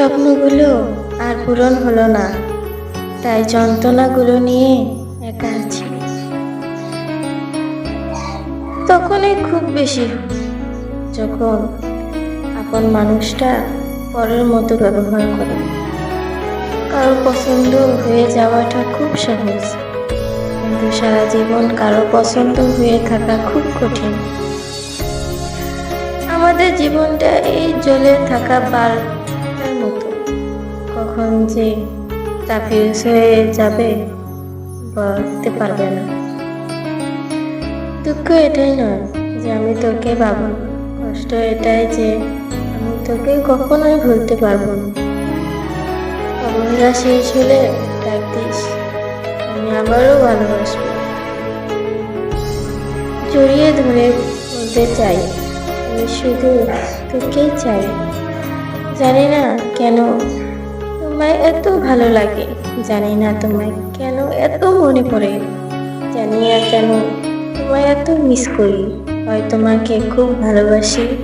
স্বপ্নগুলো আর পূরণ হলো না, তাই যন্ত্রণাগুলো নিয়ে একা আছি। তখনই খুব বেশি, যখন আপন মানুষটা পরের মতো ব্যবহার করে। কারো পছন্দ হয়ে যাওয়াটা খুব সহজ, কিন্তু সারা জীবন কারো পছন্দ হয়ে থাকা খুব কঠিন। আমাদের জীবনটা এই জ্বলে থাকা বাল্বটার মতো, কখন যে তা ফিউজ হয়ে যাবে বলতে পারবে না। দুঃখ এটাই নয় যে আমি তোকে পাবো না, কষ্ট এটাই যে আমি তোকে কখনোই ভুলতে পারবো না। অবহেলা শেষ হলে ডাক দিস, আমি আবারও ভালোবাসবো। জড়িয়ে ধরে বলতে চাই, আমি শুধু তোকেই চাই। জানি না কেন তোমায় এত ভালো লাগে, জানি না তোমায় কেন এত মনে পড়ে, জানি না কেন তোমায় এত মিস করি। হয় তোমাকে খুব ভালোবাসি,